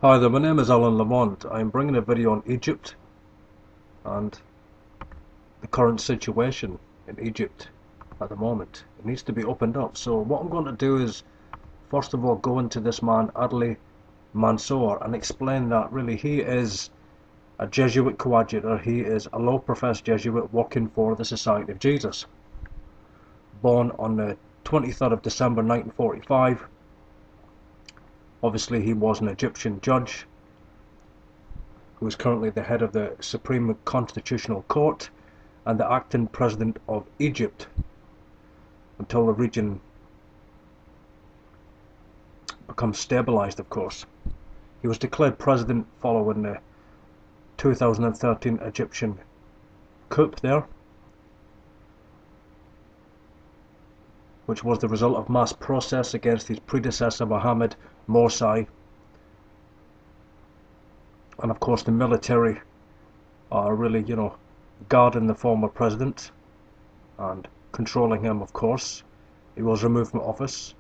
Hi there, my name is Alan Lamont. I'm bringing a video on Egypt and the current situation in Egypt at the moment. It needs to be opened up. So what I'm going to do is, first of all, go into this man, Adli Mansour, and explain that really he is a Jesuit coadjutor. He is a low-professed Jesuit working for the Society of Jesus. Born on the 23rd of December 1945. Obviously, he was an Egyptian judge who is currently the head of the Supreme Constitutional Court and the acting president of Egypt until the region becomes stabilized, of course. He was declared president following the 2013 Egyptian coup there, which was the result of mass protests against his predecessor Mohammed Morsi. And of course the military are really, guarding the former president and controlling him, of course. He was removed from office,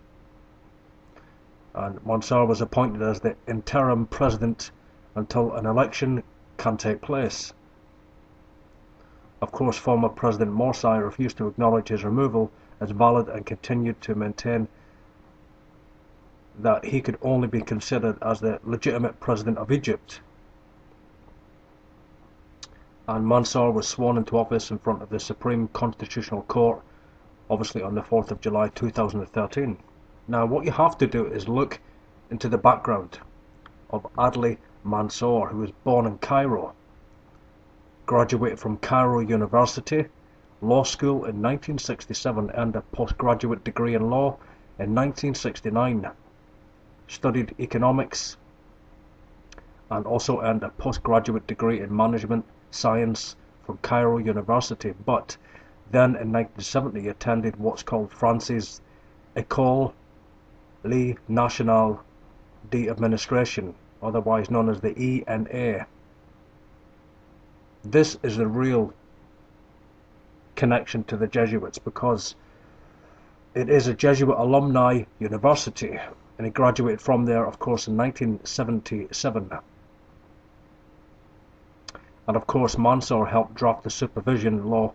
and Mansour was appointed as the interim president until an election can take place. Of course, former President Morsi refused to acknowledge his removal as valid and continued to maintain that he could only be considered as the legitimate president of Egypt. And Mansour was sworn into office in front of the Supreme Constitutional Court, obviously on the 4th of July 2013. Now what you have to do is look into the background of Adli Mansour, who was born in Cairo, graduated from Cairo University Law School in 1967, earned a postgraduate degree in law in 1969, studied economics, and also earned a postgraduate degree in management science from Cairo University, but then in 1970 attended what's called France's École Nationale d'Administration, otherwise known as the ENA. This is the real connection to the Jesuits, because it is a Jesuit alumni university, and he graduated from there, of course, in 1977. And of course Mansour helped draft the supervision law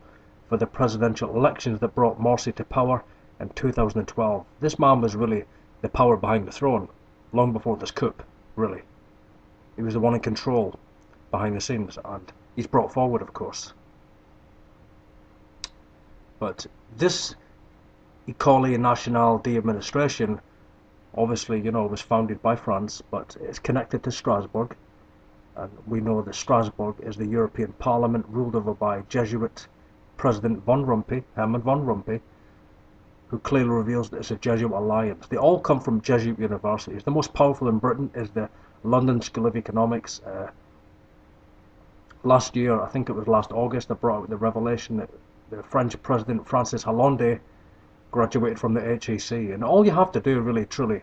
for the presidential elections that brought Morsi to power in 2012. This man was really the power behind the throne long before this coup, really. He was the one in control behind the scenes, and he's brought forward, of course. But this École Nationale d'Administration, obviously, was founded by France, but it's connected to Strasbourg. And we know that Strasbourg is the European Parliament ruled over by Jesuit President Herman von Rompuy, who clearly reveals that it's a Jesuit alliance. They all come from Jesuit universities. The most powerful in Britain is the London School of Economics. Last year, I think it was last August, I brought out the revelation that the French President Francis Hollande graduated from the HEC. And all you have to do, really, truly,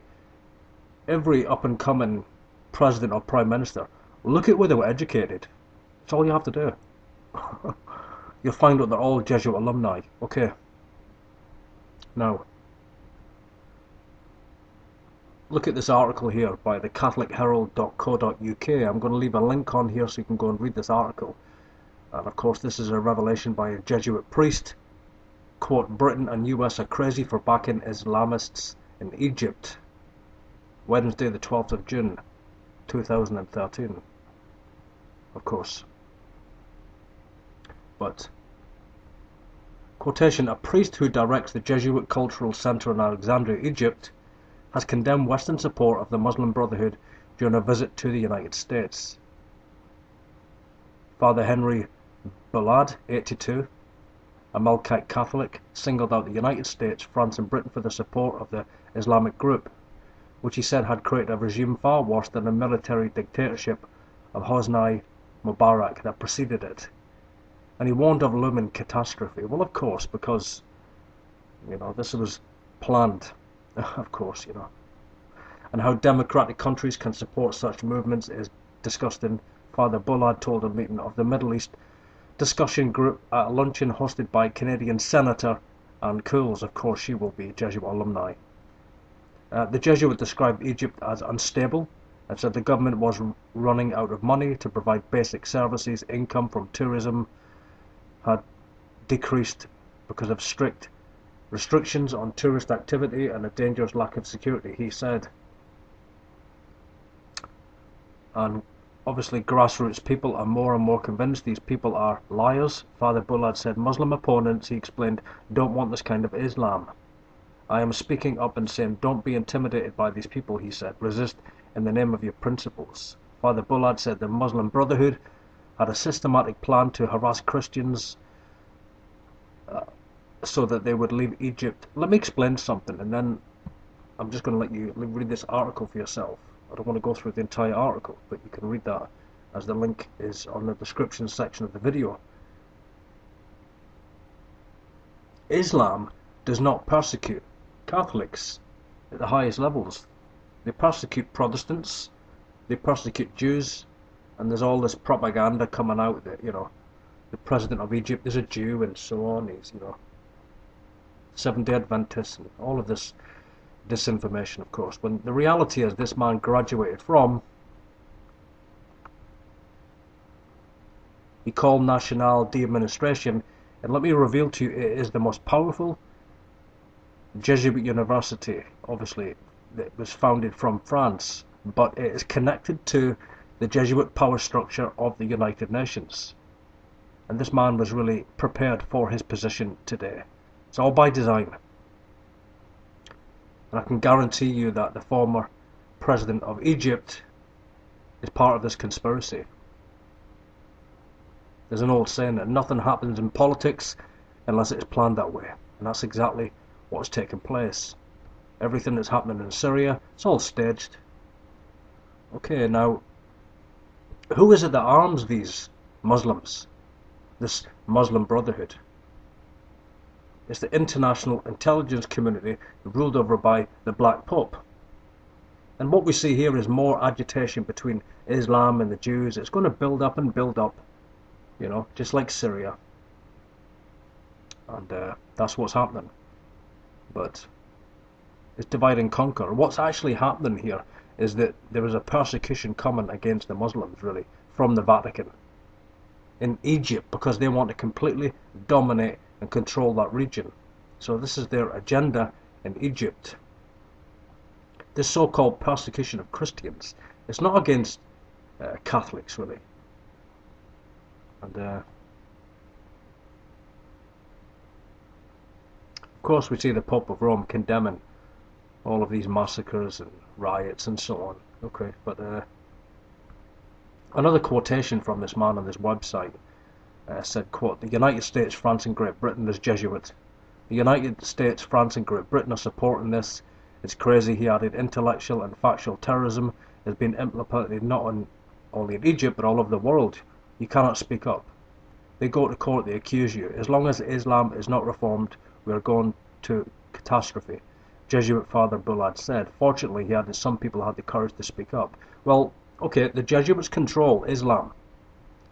every up-and-coming president or prime minister, look at where they were educated. That's all you have to do. You'll find out they're all Jesuit alumni. Okay. Now, look at this article here by the CatholicHerald.co.uk. I'm going to leave a link on here so you can go and read this article. And of course this is a revelation by a Jesuit priest. Quote, Britain and US are crazy for backing Islamists in Egypt. Wednesday the 12th of June 2013. Of course. But quotation, a priest who directs the Jesuit Cultural Center in Alexandria, Egypt, has condemned Western support of the Muslim Brotherhood during a visit to the United States. Father Henry Bullard, 82, a Lak'ech Catholic, singled out the United States, France and Britain for the support of the Islamic group, which he said had created a regime far worse than the military dictatorship of Hosni Mubarak that preceded it. And he warned of looming catastrophe. Well, of course, because, this was planned, of course, And how democratic countries can support such movements is disgusting, Father Bullard told a meeting of the Middle East discussion group at a luncheon hosted by Canadian Senator Ann Cools. Of course, she will be Jesuit alumni. The Jesuit described Egypt as unstable and said the government was running out of money to provide basic services. Income from tourism had decreased because of strict restrictions on tourist activity and a dangerous lack of security, he said. And obviously grassroots people are more and more convinced these people are liars. Father Bullard said Muslim opponents, he explained, don't want this kind of Islam. I am speaking up and saying don't be intimidated by these people, he said. Resist in the name of your principles. Father Bullard said the Muslim Brotherhood had a systematic plan to harass Christians so that they would leave Egypt. Let me explain something, and then I'm just going to let you read this article for yourself. I don't want to go through the entire article, but you can read that as the link is on the description section of the video. Islam does not persecute Catholics at the highest levels. They persecute Protestants, they persecute Jews, and there's all this propaganda coming out that, you know, the president of Egypt is a Jew and so on. He's, you know, Seventh-day Adventist and all of this disinformation, of course, when the reality is this man graduated from École Nationale d'Administration, and let me reveal to you, it is the most powerful Jesuit university, obviously, that was founded from France, but it is connected to the Jesuit power structure of the United Nations. And this man was really prepared for his position today. It's all by design. And I can guarantee you that the former president of Egypt is part of this conspiracy. There's an old saying that nothing happens in politics unless it's planned that way. And that's exactly what's taken place. Everything that's happening in Syria, it's all staged. Okay, now, who is it that arms these Muslims? This Muslim Brotherhood? It's the international intelligence community ruled over by the Black Pope. And what we see here is more agitation between Islam and the Jews. It's going to build up and build up, you know, just like Syria. And that's what's happening. But it's divide and conquer. What's actually happening here is that there is a persecution coming against the Muslims, really, from the Vatican in Egypt, because they want to completely dominate and control that region. So this is their agenda in Egypt. This so-called persecution of Christians, it's not against Catholics, really. And of course we see the Pope of Rome condemning all of these massacres and riots and so on. Okay, but another quotation from this man on this website said, quote, the United States, France and Great Britain as Jesuit. The United States, France and Great Britain are supporting this. It's crazy, he added. Intellectual and factual terrorism has been implemented not only in Egypt but all over the world. You cannot speak up. They go to court, they accuse you. As long as Islam is not reformed, we are going to catastrophe, Jesuit Father Bullard said. Fortunately, he added, some people had the courage to speak up. Well, okay, the Jesuits control Islam.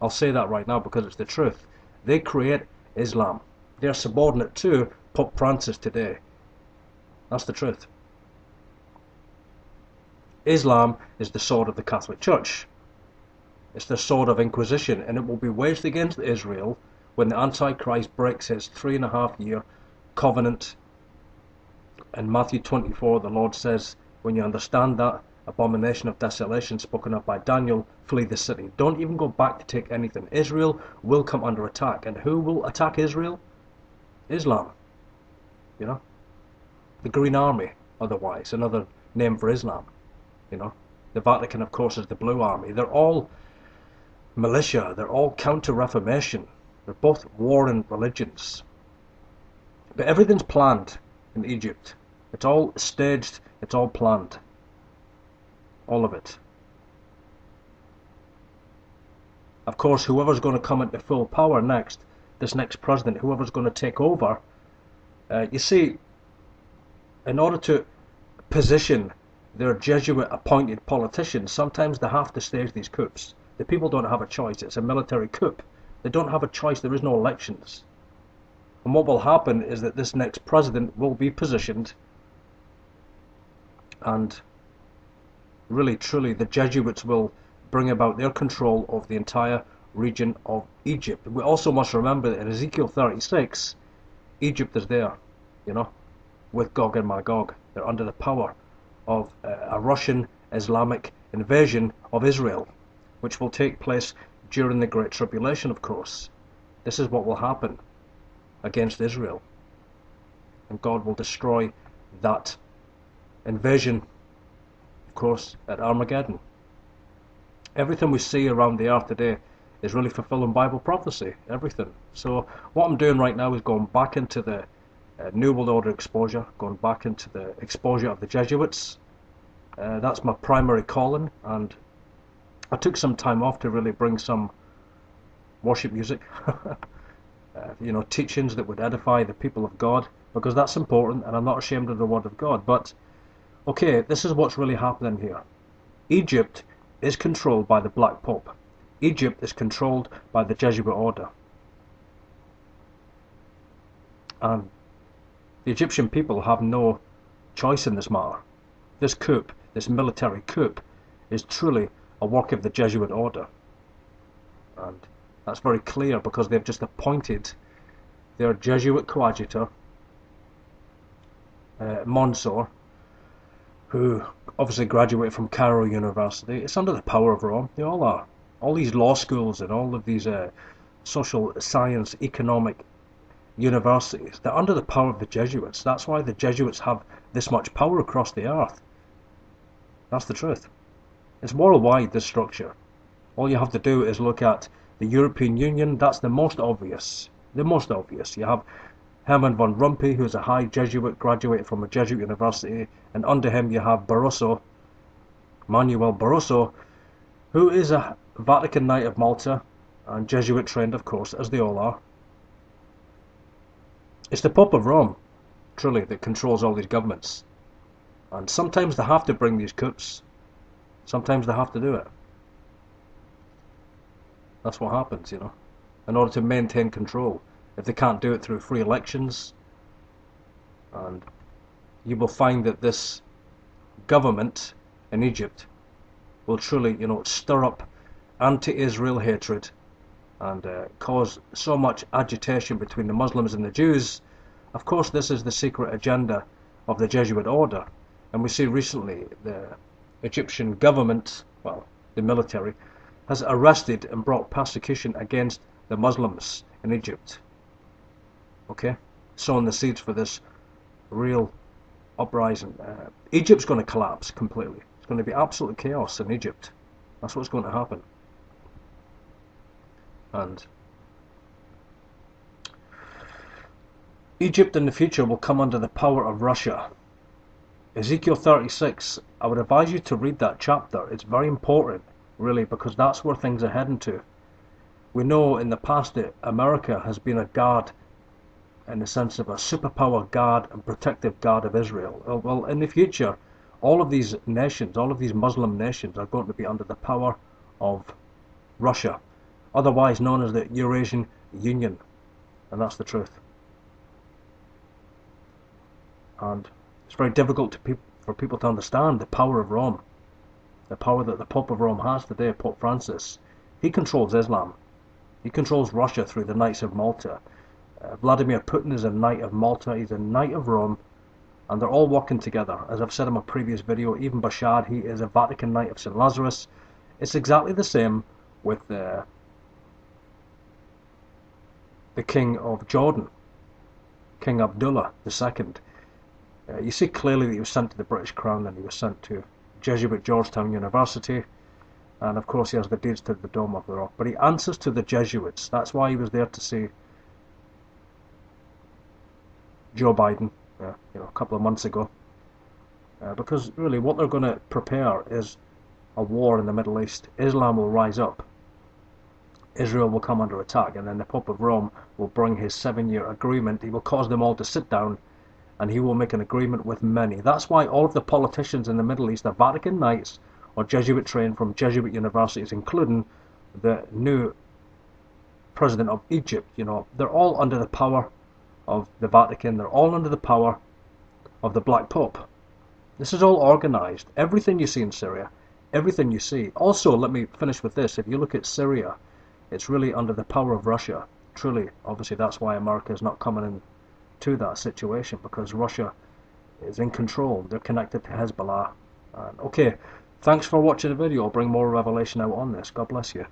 I'll say that right now because it's the truth. They create Islam. They're subordinate to Pope Francis today. That's the truth. Islam is the sword of the Catholic Church. It's the sword of Inquisition, and it will be waged against Israel when the Antichrist breaks his 3.5-year covenant. In Matthew 24, the Lord says, when you understand that abomination of desolation spoken of by Daniel, flee the city. Don't even go back to take anything. Israel will come under attack. And who will attack Israel? Islam. You know? The Green Army, otherwise. Another name for Islam. You know? The Vatican, of course, is the Blue Army. They're all militia. They're all counter-reformation. They're both warring religions. But everything's planned in Egypt. It's all staged. It's all planned. All of it. Of course, whoever's going to come into full power next, this next president, whoever's going to take over, you see, in order to position their Jesuit-appointed politicians, sometimes they have to stage these coups. The people don't have a choice. It's a military coup. They don't have a choice. There is no elections. And what will happen is that this next president will be positioned, and really truly the Jesuits will bring about their control of the entire region of Egypt. We also must remember that in Ezekiel 36, Egypt is there, you know, with Gog and Magog. They're under the power of a Russian Islamic invasion of Israel, which will take place during the Great Tribulation, of course. This is what will happen against Israel. And God will destroy that invasion, of course, at Armageddon. Everything we see around the earth today is really fulfilling Bible prophecy, everything. So what I'm doing right now is going back into the New World Order exposure, going back into the exposure of the Jesuits. That's my primary calling, and I took some time off to really bring some worship music, you know, teachings that would edify the people of God, because that's important, and I'm not ashamed of the Word of God. But, okay, this is what's really happening here. Egypt is controlled by the Black Pope. Egypt is controlled by the Jesuit order. And the Egyptian people have no choice in this matter. This coup, this military coup, is truly a work of the Jesuit order. And that's very clear because they've just appointed their Jesuit coadjutor, Monsieur, who obviously graduated from Cairo University. It's under the power of Rome. They all are. All these law schools and all of these social science, economic universities, they're under the power of the Jesuits. That's why the Jesuits have this much power across the earth. That's the truth. It's worldwide, this structure. All you have to do is look at the European Union. That's the most obvious. The most obvious. You have Herman von Rompuy, who's a high Jesuit, graduated from a Jesuit university, and under him you have Barroso, Manuel Barroso, who is a Vatican Knight of Malta, and Jesuit trained, of course, as they all are. It's the Pope of Rome, truly, that controls all these governments. And sometimes they have to bring these coups. Sometimes they have to do it. That's what happens, you know, in order to maintain control. If they can't do it through free elections, and you will find that this government in Egypt will truly, you know, stir up anti-Israel hatred and cause so much agitation between the Muslims and the Jews. Of course, this is the secret agenda of the Jesuit order, and we see recently the Egyptian government, well, the military, has arrested and brought persecution against the Muslims in Egypt. Okay, sowing the seeds for this real uprising. Egypt's going to collapse completely. It's going to be absolute chaos in Egypt. That's what's going to happen. And Egypt in the future will come under the power of Russia. Ezekiel 36, I would advise you to read that chapter. It's very important, really, because that's where things are heading to. We know in the past that America has been a guard, in the sense of a superpower guard and protective guard of Israel. Well, in the future, all of these nations, all of these Muslim nations are going to be under the power of Russia, otherwise known as the Eurasian Union. And that's the truth. And it's very difficult for people to understand the power of Rome, the power that the Pope of Rome has today, Pope Francis. He controls Islam. He controls Russia through the Knights of Malta. Vladimir Putin is a Knight of Malta, he's a Knight of Rome, and they're all working together. As I've said in my previous video, even Bashar, he is a Vatican Knight of St. Lazarus. It's exactly the same with the King of Jordan, King Abdullah II. You see clearly that he was sent to the British Crown, and he was sent to Jesuit Georgetown University, and of course he has the deeds to the Dome of the Rock. But he answers to the Jesuits. That's why he was there to see Joe Biden, you know, a couple of months ago, because really what they're going to prepare is a war in the Middle East. Islam will rise up, Israel will come under attack, and then the Pope of Rome will bring his 7-year agreement. He will cause them all to sit down, and he will make an agreement with many. That's why all of the politicians in the Middle East are Vatican Knights or Jesuit trained from Jesuit universities, including the new president of Egypt. You know, they're all under the power of the Vatican. They're all under the power of the Black Pope. This is all organized. Everything you see in Syria, everything you see. Also, let me finish with this. If you look at Syria, it's really under the power of Russia. Truly, obviously, that's why America is not coming in to that situation, because Russia is in control. They're connected to Hezbollah. Okay, thanks for watching the video. I'll bring more revelation out on this. God bless you.